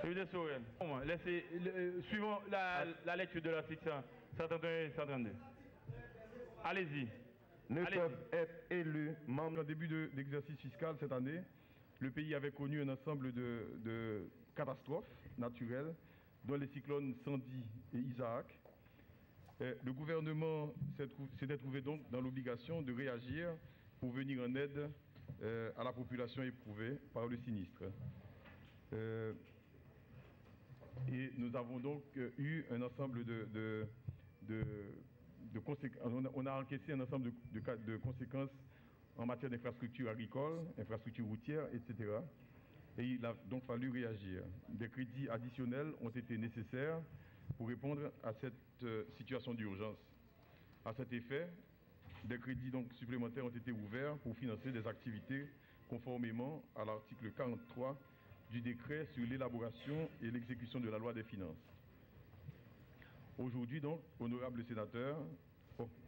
Député Sorel, laissez, suivant la lecture de l'article 131 et 132. Allez-y. Ne peuvent être élus membres en début d'exercice fiscal cette année. Le pays avait connu un ensemble de catastrophes naturelles, dont les cyclones Sandy et Isaac. Le gouvernement s'était trouvé donc dans l'obligation de réagir pour venir en aide à la population éprouvée par le sinistre. Et nous avons donc eu un ensemble on a encaissé un ensemble de conséquences en matière d'infrastructures agricoles, infrastructures routières, etc. Et il a donc fallu réagir. Des crédits additionnels ont été nécessaires pour répondre à cette situation d'urgence. À cet effet, des crédits donc supplémentaires ont été ouverts pour financer des activités conformément à l'article 43 du décret sur l'élaboration et l'exécution de la loi des finances. Aujourd'hui donc, honorable sénateur,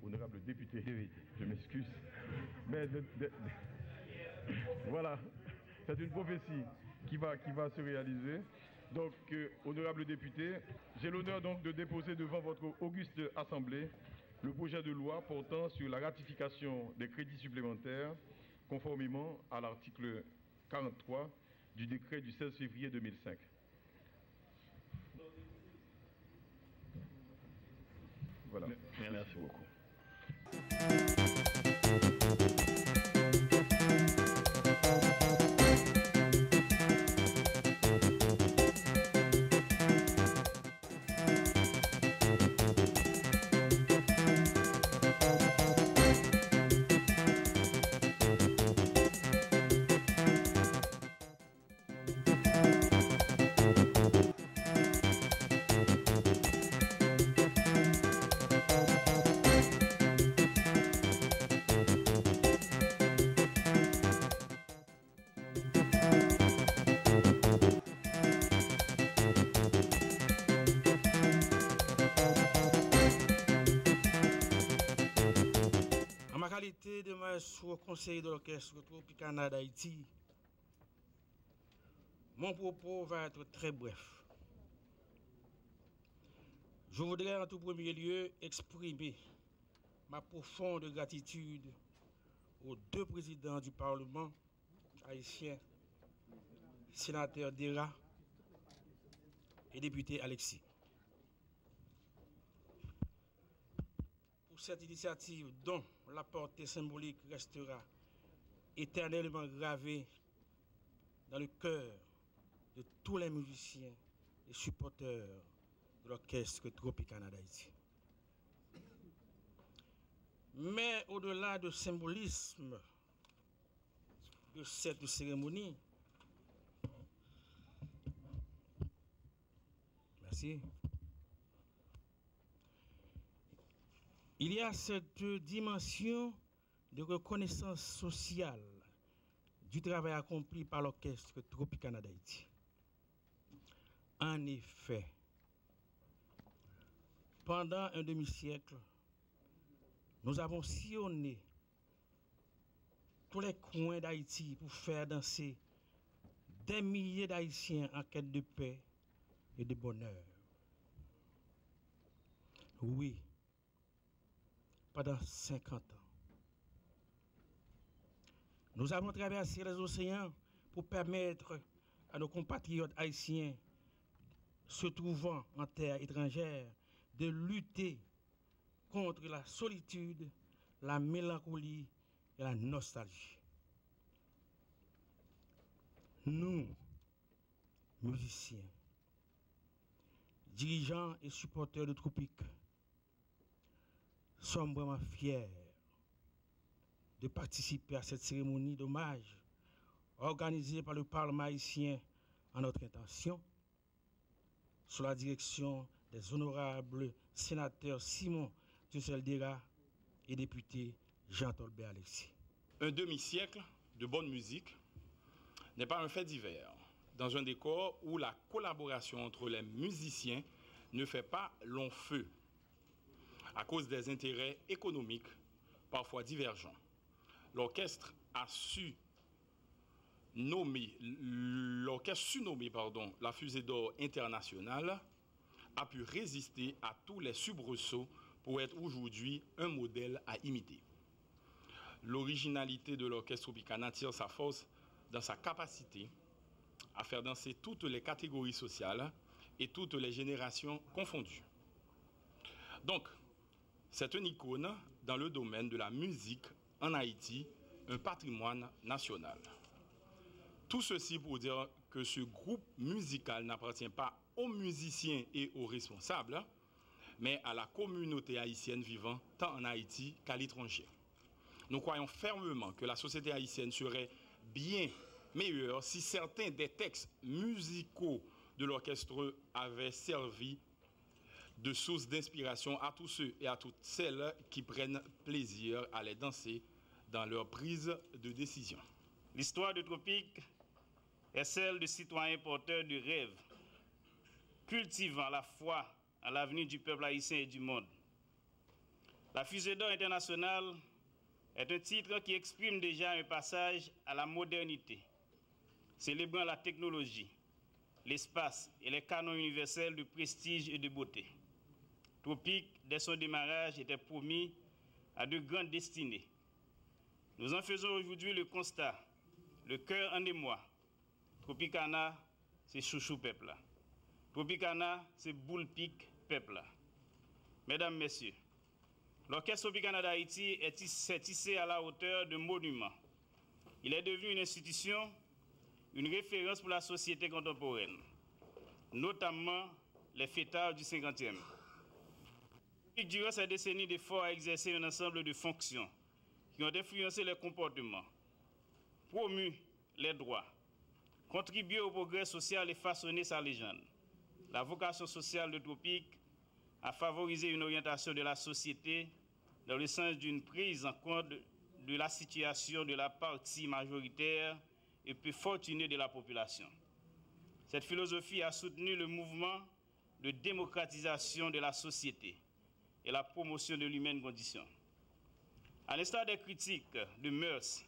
honorable député, je m'excuse, mais voilà, c'est une prophétie qui va se réaliser. Donc, honorable député, j'ai l'honneur donc de déposer devant votre auguste assemblée le projet de loi portant sur la ratification des crédits supplémentaires conformément à l'article 43 du décret du 16 février 2005. Voilà. Merci beaucoup. En ma qualité de maître conseiller de l'orchestre Tropicana d'Haïti, mon propos va être très bref. Je voudrais en tout premier lieu exprimer ma profonde gratitude aux deux présidents du Parlement haïtien, sénateur Dera et député Alexis, pour cette initiative dont la portée symbolique restera éternellement gravée dans le cœur de tous les musiciens et supporters de l'orchestre Tropicana d'Haïti. Mais au-delà du symbolisme de cette cérémonie, merci, il y a cette dimension de reconnaissance sociale du travail accompli par l'orchestre Tropicana d'Haïti. En effet, pendant un demi-siècle, nous avons sillonné tous les coins d'Haïti pour faire danser des milliers d'Haïtiens en quête de paix et de bonheur. Oui, pendant 50 ans. Nous avons traversé les océans pour permettre à nos compatriotes haïtiens se trouvant en terre étrangère de lutter contre la solitude, la mélancolie et la nostalgie. Nous, musiciens, dirigeants et supporters de Tropique, sommes vraiment fiers de participer à cette cérémonie d'hommage organisée par le Parlement haïtien en notre intention, sous la direction des honorables sénateurs Simon Dera et député Jean-Tolbert Alexis. Un demi-siècle de bonne musique n'est pas un fait divers, dans un décor où la collaboration entre les musiciens ne fait pas long feu, à cause des intérêts économiques parfois divergents. L'orchestre a su l'orchestre surnommé la Fusée d'Or internationale a pu résister à tous les soubresauts pour être aujourd'hui un modèle à imiter. L'originalité de l'orchestre Tropicana tire sa force dans sa capacité à faire danser toutes les catégories sociales et toutes les générations confondues. Donc, c'est une icône dans le domaine de la musique en Haïti, un patrimoine national. Tout ceci pour dire que ce groupe musical n'appartient pas aux musiciens et aux responsables, mais à la communauté haïtienne vivant tant en Haïti qu'à l'étranger. Nous croyons fermement que la société haïtienne serait bien meilleure si certains des textes musicaux de l'orchestre avaient servi de source d'inspiration à tous ceux et à toutes celles qui prennent plaisir à les danser dans leur prise de décision. L'histoire de Tropique est celle de citoyens porteurs de rêves, cultivant la foi à l'avenir du peuple haïtien et du monde. La Fusée d'Or internationale est un titre qui exprime déjà un passage à la modernité, célébrant la technologie, l'espace et les canons universels de prestige et de beauté. Tropique, dès son démarrage, était promis à de grandes destinées. Nous en faisons aujourd'hui le constat, le cœur en émoi. Tropicana, c'est chouchou peuple. Tropicana, c'est boule pique peuple. Mesdames, Messieurs, l'orchestre Tropicana d'Haïti s'est tissé à la hauteur de monuments. Il est devenu une institution, une référence pour la société contemporaine, notamment les fêtards du 50e. Durant ces décennies d'efforts à exercer un ensemble de fonctions qui ont influencé les comportements, promu les droits, contribué au progrès social et façonné sa légende. La vocation sociale de Tropique a favorisé une orientation de la société dans le sens d'une prise en compte de la situation de la partie majoritaire et peu fortunée de la population. Cette philosophie a soutenu le mouvement de démocratisation de la société et la promotion de l'humaine condition. À l'instar des critiques de mœurs,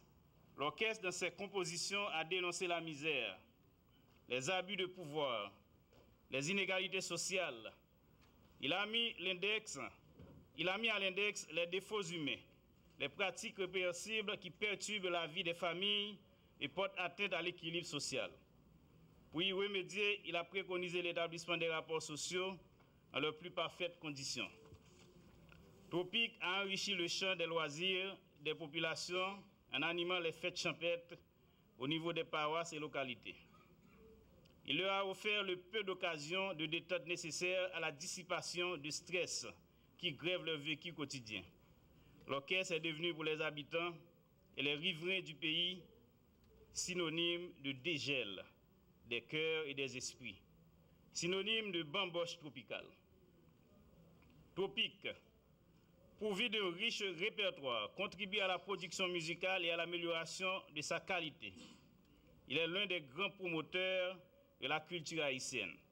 l'orchestre, dans ses compositions, a dénoncé la misère, les abus de pouvoir, les inégalités sociales. Il a mis à l'index les défauts humains, les pratiques répréhensibles qui perturbent la vie des familles et portent atteinte à l'équilibre social. Pour y remédier, il a préconisé l'établissement des rapports sociaux dans leurs plus parfaites conditions. Tropique a enrichi le champ des loisirs des populations en animant les fêtes champêtres au niveau des paroisses et localités. Il leur a offert le peu d'occasions de détente nécessaires à la dissipation du stress qui grève leur vécu quotidien. L'orchestre est devenu pour les habitants et les riverains du pays synonyme de dégel des cœurs et des esprits, synonyme de bamboche tropicale. Tropique, pourvu d'un riche répertoire, contribue à la production musicale et à l'amélioration de sa qualité. Il est l'un des grands promoteurs de la culture haïtienne.